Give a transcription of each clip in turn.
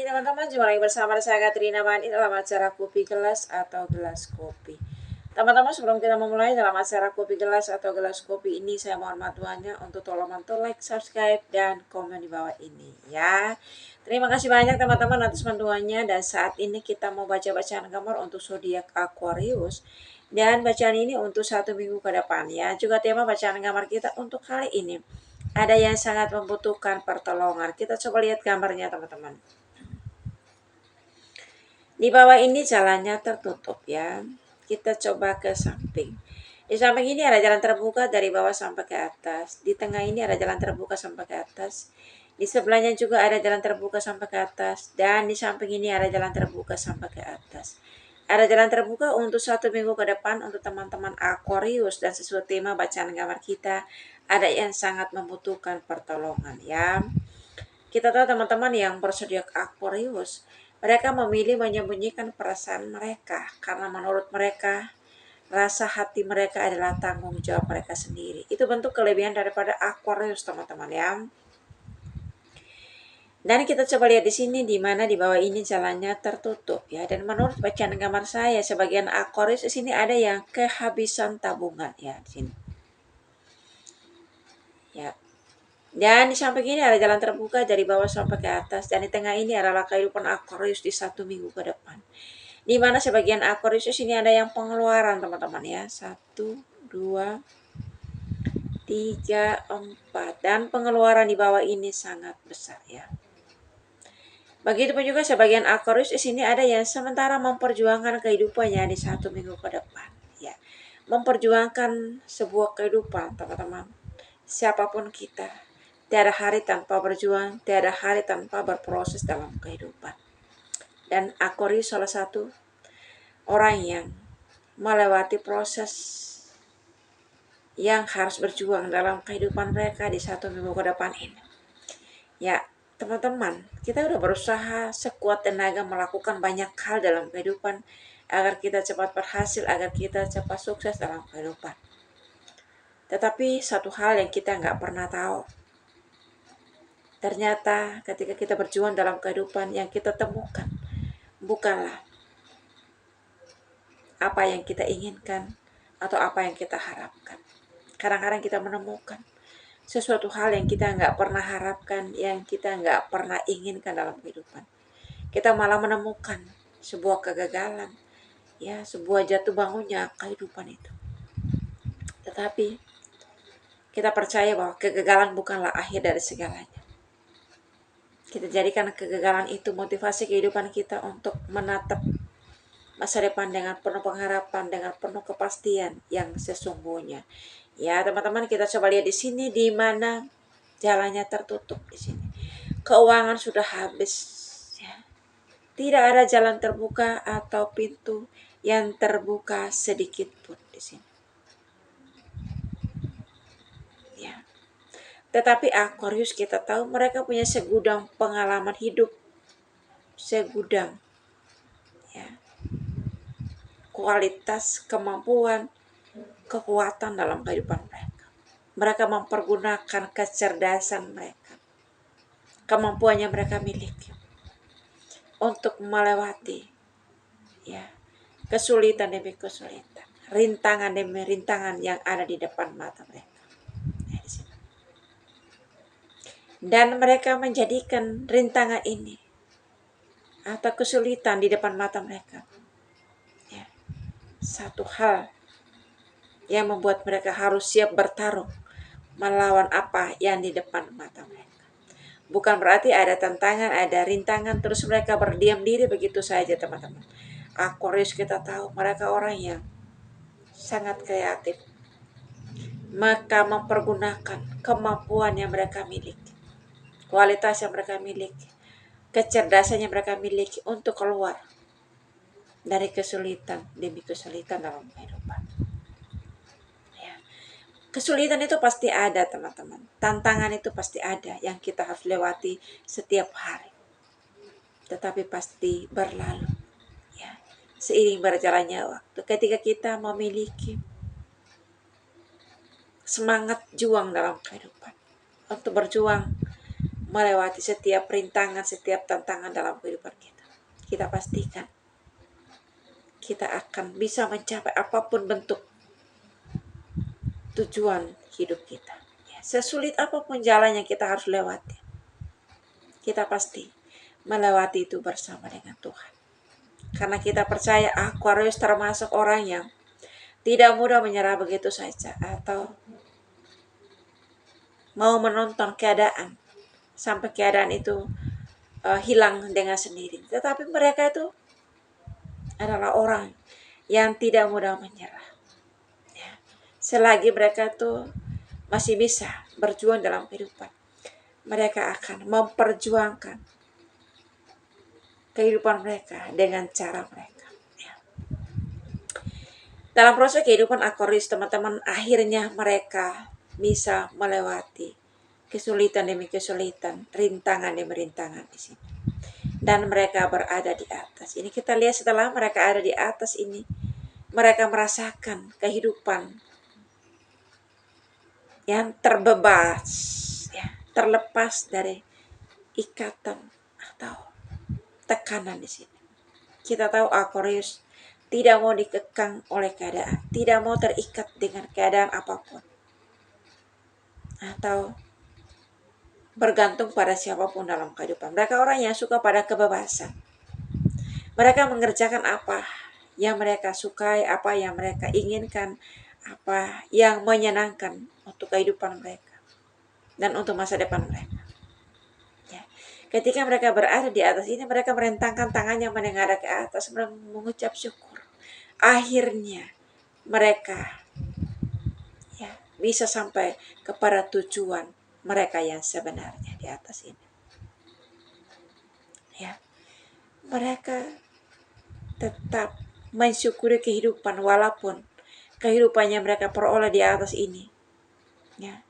Hai teman-teman, jumpa lagi bersama saya Katrina Mani dalam acara Kopi Gelas atau Gelas Kopi. Teman-teman, sebelum kita memulai dalam acara Kopi Gelas atau Gelas Kopi ini, saya mohon bantuannya untuk tolong bantu like, subscribe, dan komen di bawah ini ya. Terima kasih banyak teman-teman atas bantuannya. Dan saat ini kita mau baca bacaan gambar untuk zodiak Aquarius. Dan bacaan ini untuk 1 minggu ke depan ya. Juga tema bacaan gambar kita untuk kali ini, ada yang sangat membutuhkan pertolongan. Kita coba lihat gambarnya teman-teman. Di bawah ini jalannya tertutup ya. Kita coba ke samping. Di samping ini ada jalan terbuka dari bawah sampai ke atas. Di tengah ini ada jalan terbuka sampai ke atas. Di sebelahnya juga ada jalan terbuka sampai ke atas. Dan di samping ini ada jalan terbuka sampai ke atas. Ada jalan terbuka untuk 1 minggu ke depan untuk teman-teman Aquarius. Dan sesuai tema bacaan gambar kita, ada yang sangat membutuhkan pertolongan ya. Kita tahu teman-teman yang berzodiak Aquarius, mereka memilih menyembunyikan perasaan mereka karena menurut mereka rasa hati mereka adalah tanggung jawab mereka sendiri. Itu bentuk kelebihan daripada Aquarius teman-teman ya. Dan kita coba lihat di sini di mana di bawah ini jalannya tertutup ya. Dan menurut bacaan gambar saya, sebagian Aquarius di sini ada yang kehabisan tabungan ya di sini. Ya. Dan di samping ini ada jalan terbuka dari bawah sampai ke atas. Dan di tengah ini adalah kehidupan Aquarius di 1 minggu ke depan. Di mana sebagian Aquarius di sini ada yang pengeluaran teman-teman ya. 1, 2, 3, 4. Dan pengeluaran di bawah ini sangat besar ya. Begitupun juga sebagian Aquarius di sini ada yang sementara memperjuangkan kehidupannya di 1 minggu ke depan ya. Memperjuangkan sebuah kehidupan teman-teman. Siapapun kita, tiada hari tanpa berjuang, tiada hari tanpa berproses dalam kehidupan. Dan Aquarius salah satu orang yang melewati proses yang harus berjuang dalam kehidupan mereka di 1 minggu ke depan ini. Ya, teman-teman, kita udah berusaha sekuat tenaga melakukan banyak hal dalam kehidupan agar kita cepat berhasil, agar kita cepat sukses dalam kehidupan. Tetapi satu hal yang kita nggak pernah tahu, ternyata ketika kita berjuang dalam kehidupan, yang kita temukan bukanlah apa yang kita inginkan atau apa yang kita harapkan. Kadang-kadang kita menemukan sesuatu hal yang kita nggak pernah harapkan, yang kita nggak pernah inginkan dalam kehidupan. Kita malah menemukan sebuah kegagalan, ya, sebuah jatuh bangunnya kehidupan itu. Tetapi kita percaya bahwa kegagalan bukanlah akhir dari segalanya. Kita jadikan kegagalan itu motivasi kehidupan kita untuk menatap masa depan dengan penuh pengharapan, dengan penuh kepastian yang sesungguhnya. Ya, teman-teman, kita coba lihat di sini di mana jalannya tertutup di sini. Keuangan sudah habis ya. Tidak ada jalan terbuka atau pintu yang terbuka sedikit pun di sini. Ya. Tetapi Aquarius kita tahu mereka punya segudang pengalaman hidup, segudang ya, kualitas, kemampuan, kekuatan dalam kehidupan mereka. Mereka mempergunakan kecerdasan mereka, kemampuan yang mereka miliki untuk melewati ya, kesulitan demi kesulitan, rintangan demi rintangan yang ada di depan mata mereka. Dan mereka menjadikan rintangan ini atau kesulitan di depan mata mereka ya, satu hal yang membuat mereka harus siap bertarung melawan apa yang di depan mata mereka. Bukan berarti ada tantangan, ada rintangan terus mereka berdiam diri begitu saja teman-teman. Aquarius kita tahu mereka orang yang sangat kreatif. Maka mempergunakan kemampuan yang mereka miliki, kualitas yang mereka miliki, kecerdasan yang mereka miliki untuk keluar dari kesulitan demi kesulitan dalam kehidupan. Ya. Kesulitan itu pasti ada teman-teman. Tantangan itu pasti ada yang kita harus lewati setiap hari. Tetapi pasti berlalu. Ya. Seiring berjalannya waktu. Ketika kita memiliki semangat juang dalam kehidupan. Untuk berjuang melewati setiap rintangan, setiap tantangan dalam kehidupan kita. Kita pastikan kita akan bisa mencapai apapun bentuk tujuan hidup kita. Sesulit apapun jalan yang kita harus lewati, kita pasti melewati itu bersama dengan Tuhan. Karena kita percaya Aquarius termasuk orang yang tidak mudah menyerah begitu saja atau mau menonton keadaan sampai keadaan itu hilang dengan sendiri. Tetapi mereka itu adalah orang yang tidak mudah menyerah. Ya. Selagi mereka itu masih bisa berjuang dalam kehidupan, mereka akan memperjuangkan kehidupan mereka dengan cara mereka. Ya. Dalam proses kehidupan Aquarius, teman-teman, akhirnya mereka bisa melewati kesulitan demi kesulitan, rintangan demi rintangan di sini. Dan mereka berada di atas. Ini kita lihat setelah mereka ada di atas ini, mereka merasakan kehidupan yang terbebas, ya, terlepas dari ikatan atau tekanan di sini. Kita tahu Aquarius tidak mau dikekang oleh keadaan, tidak mau terikat dengan keadaan apapun, atau bergantung pada siapapun dalam kehidupan. Mereka orang yang suka pada kebebasan. Mereka mengerjakan apa yang mereka sukai, apa yang mereka inginkan, apa yang menyenangkan untuk kehidupan mereka dan untuk masa depan mereka. Ya. Ketika mereka berada di atas ini, mereka merentangkan tangannya menengadah ke atas, mengucap syukur. Akhirnya mereka bisa sampai kepada tujuan mereka yang sebenarnya di atas ini. Ya, mereka tetap mensyukuri kehidupan walaupun kehidupannya mereka peroleh di atas ini. Ya,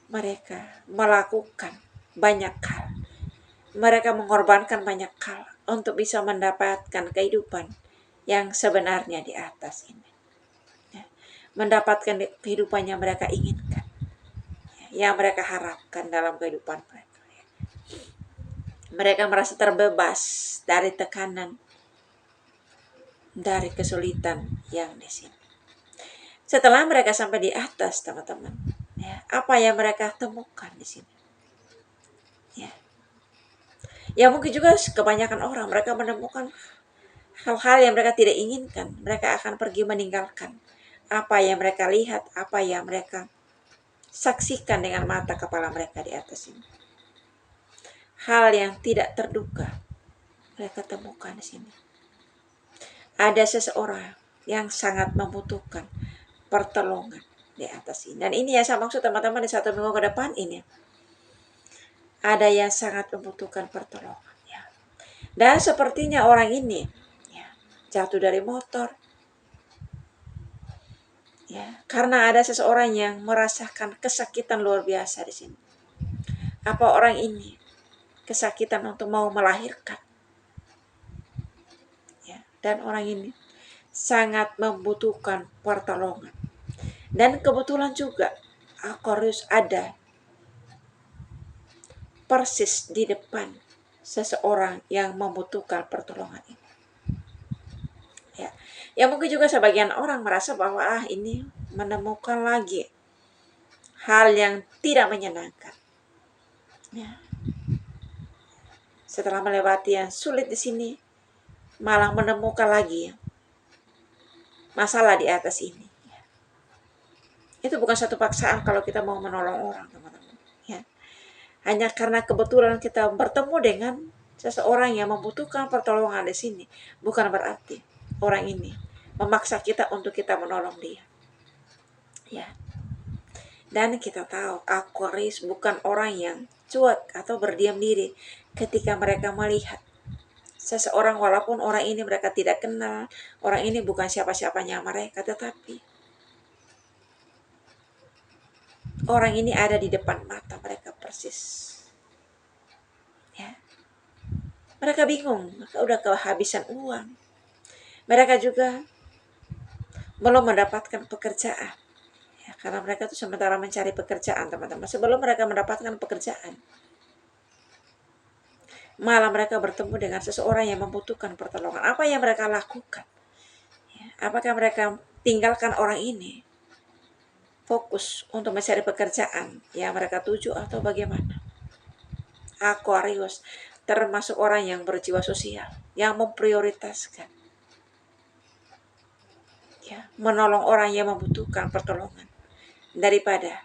mereka melakukan banyak hal. Mereka mengorbankan banyak hal untuk bisa mendapatkan kehidupan yang sebenarnya di atas ini. Ya, mendapatkan kehidupan yang mereka inginkan, yang mereka harapkan dalam kehidupan mereka. Mereka merasa terbebas dari tekanan, dari kesulitan yang di sini. Setelah mereka sampai di atas, teman-teman, ya, apa yang mereka temukan di sini? Ya mungkin juga kebanyakan orang mereka menemukan hal-hal yang mereka tidak inginkan. Mereka akan pergi meninggalkan apa yang mereka lihat, apa yang mereka saksikan dengan mata kepala mereka di atas ini. Hal yang tidak terduga mereka temukan di sini. Ada seseorang yang sangat membutuhkan pertolongan di atas ini. Dan ini yang saya maksud teman-teman di 1 minggu ke depan ini. Ada yang sangat membutuhkan pertolongan. Ya. Dan sepertinya orang ini jatuh dari motor. Ya, karena ada seseorang yang merasakan kesakitan luar biasa di sini. Apa orang ini kesakitan untuk mau melahirkan? Ya, dan orang ini sangat membutuhkan pertolongan. Dan kebetulan juga Aquarius ada persis di depan seseorang yang membutuhkan pertolongan ini. Ya mungkin juga sebagian orang merasa bahwa ini menemukan lagi hal yang tidak menyenangkan. Ya. Setelah melewati yang sulit di sini, malah menemukan lagi masalah di atas ini. Itu bukan satu paksaan kalau kita mau menolong orang, teman-teman. Ya. Hanya karena kebetulan kita bertemu dengan seseorang yang membutuhkan pertolongan di sini, bukan berarti orang ini memaksa kita untuk kita menolong dia. Ya. Dan kita tahu Aquarius bukan orang yang cuek atau berdiam diri ketika mereka melihat seseorang, walaupun orang ini mereka tidak kenal, orang ini bukan siapa-siapanya mereka, tetapi orang ini ada di depan mata mereka persis. Ya. Mereka bingung, mereka udah kehabisan uang. Mereka juga belum mendapatkan pekerjaan. Ya, karena mereka tuh sementara mencari pekerjaan, teman-teman. Sebelum mereka mendapatkan pekerjaan, Malah mereka bertemu dengan seseorang yang membutuhkan pertolongan. Apa yang mereka lakukan? Apakah mereka tinggalkan orang ini, fokus untuk mencari pekerjaan yang mereka tuju, atau bagaimana? Aquarius termasuk orang yang berjiwa sosial, yang memprioritaskan menolong orang yang membutuhkan pertolongan daripada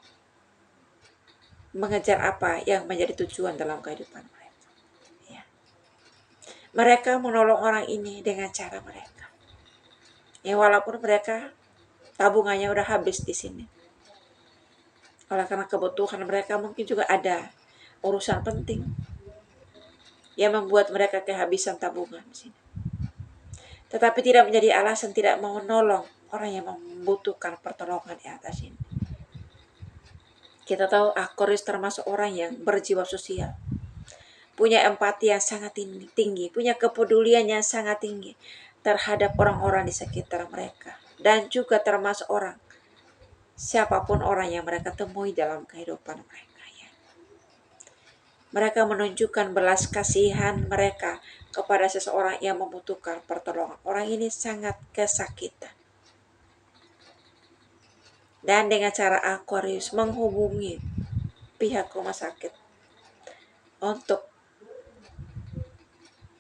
mengejar apa yang menjadi tujuan dalam kehidupan mereka. Mereka menolong orang ini dengan cara mereka. Walaupun mereka tabungannya udah habis di sini. Oleh karena kebutuhan mereka mungkin juga ada urusan penting yang membuat mereka kehabisan tabungan di sini. Tetapi tidak menjadi alasan tidak mau menolong orang yang membutuhkan pertolongan di atas ini. Kita tahu Aquarius termasuk orang yang berjiwa sosial, punya empati yang sangat tinggi, punya kepedulian yang sangat tinggi terhadap orang-orang di sekitar mereka, dan juga termasuk orang, siapapun orang yang mereka temui dalam kehidupan mereka. Mereka menunjukkan belas kasihan mereka kepada seseorang yang membutuhkan pertolongan. Orang ini sangat kesakitan. Dan dengan cara Aquarius menghubungi pihak rumah sakit untuk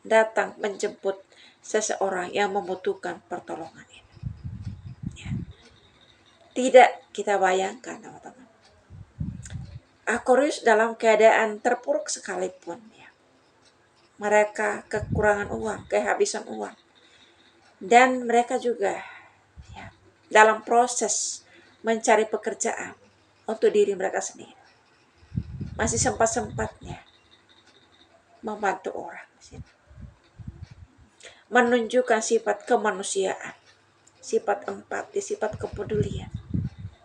datang menjemput seseorang yang membutuhkan pertolongan ini. Tidak kita bayangkan, teman-teman. Aquarius dalam keadaan terpuruk sekalipun, mereka kekurangan uang, kehabisan uang, dan mereka juga dalam proses mencari pekerjaan untuk diri mereka sendiri, masih sempat-sempatnya membantu orang, menunjukkan sifat kemanusiaan, sifat empati, sifat kepedulian.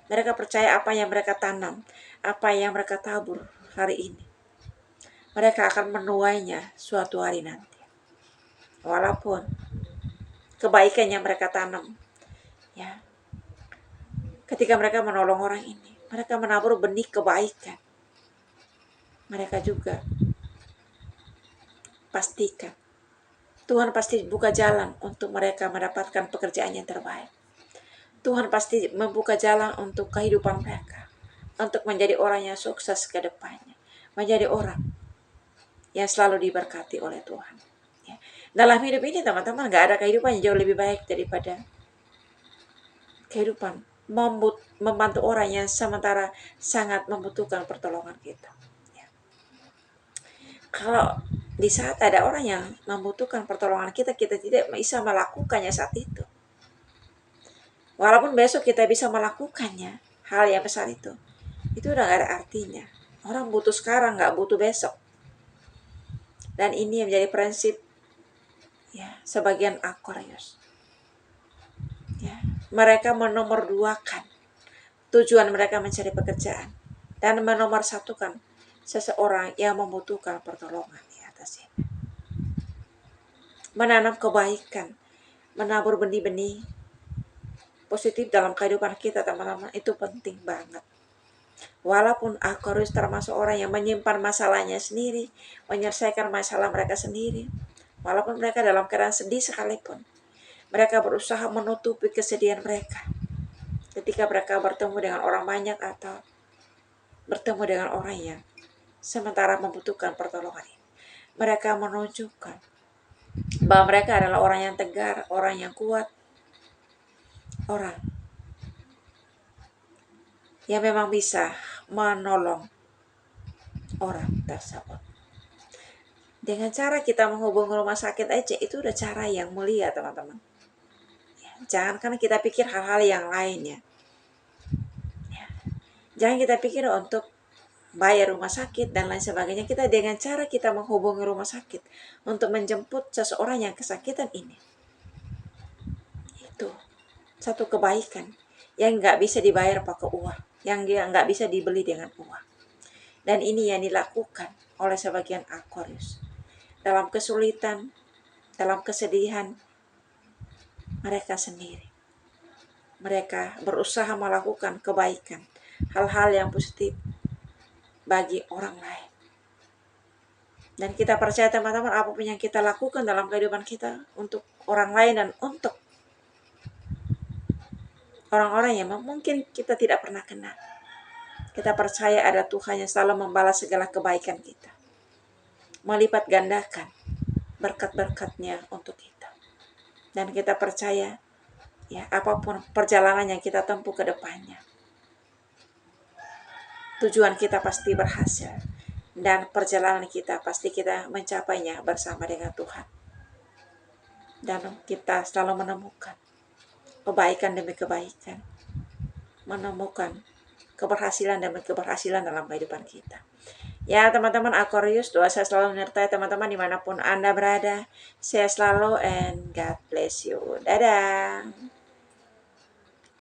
Mereka percaya apa yang mereka tanam, apa yang mereka tabur hari ini, mereka akan menuainya suatu hari nanti. Walaupun kebaikan yang mereka tanam, ketika mereka menolong orang ini, mereka menabur benih kebaikan. Mereka juga pastikan Tuhan pasti buka jalan untuk mereka mendapatkan pekerjaan yang terbaik. Tuhan pasti membuka jalan untuk kehidupan mereka, untuk menjadi orang yang sukses ke depannya, menjadi orang yang selalu diberkati oleh Tuhan. Dalam hidup ini, teman-teman, gak ada kehidupan yang jauh lebih baik daripada kehidupan membantu orang yang sementara sangat membutuhkan pertolongan kita. Kalau di saat ada orang yang membutuhkan pertolongan kita, kita tidak bisa melakukannya saat itu. Walaupun besok kita bisa melakukannya, hal yang besar itu udah gak ada artinya. Orang butuh sekarang, gak butuh besok. Dan ini yang menjadi prinsip sebagian Aquarius. Mereka menomorduakan tujuan mereka mencari pekerjaan dan menomorsatukan seseorang yang membutuhkan pertolongan di atas ini. Menanam kebaikan, menabur benih-benih positif dalam kehidupan kita, teman-teman, itu penting banget. Walaupun Aquarius termasuk orang yang menyimpan masalahnya sendiri, menyelesaikan masalah mereka sendiri, walaupun mereka dalam keadaan sedih sekalipun, mereka berusaha menutupi kesedihan mereka ketika mereka bertemu dengan orang banyak atau bertemu dengan orang yang sementara membutuhkan pertolongan ini. Mereka menunjukkan bahwa mereka adalah orang yang tegar, orang yang kuat, orang yang memang bisa menolong orang tersebut. Dengan cara kita menghubungi rumah sakit aja, itu udah cara yang mulia, teman-teman. Jangan karena kita pikir hal-hal yang lainnya. Jangan kita pikir untuk bayar rumah sakit dan lain sebagainya. Kita dengan cara kita menghubungi rumah sakit untuk menjemput seseorang yang kesakitan ini, itu satu kebaikan yang gak bisa dibayar pakai uang, yang gak bisa dibeli dengan uang. Dan ini yang dilakukan oleh sebagian Aquarius. Dalam kesulitan, dalam kesedihan, mereka sendiri, mereka berusaha melakukan kebaikan, hal-hal yang positif bagi orang lain. Dan kita percaya teman-teman, apapun yang kita lakukan dalam kehidupan kita untuk orang lain dan untuk orang-orang yang mungkin kita tidak pernah kenal, kita percaya ada Tuhan yang selalu membalas segala kebaikan kita, melipat gandakan berkat-berkatnya untuk kita. Dan kita percaya, ya, apapun perjalanan yang kita tempuh ke depannya, tujuan kita pasti berhasil. Dan perjalanan kita pasti kita mencapainya bersama dengan Tuhan. Dan kita selalu menemukan kebaikan demi kebaikan, menemukan keberhasilan demi keberhasilan dalam kehidupan kita. Ya teman-teman Aquarius, doa saya selalu menyertai teman-teman dimanapun Anda berada. Saya selalu, and God bless you. Dadah.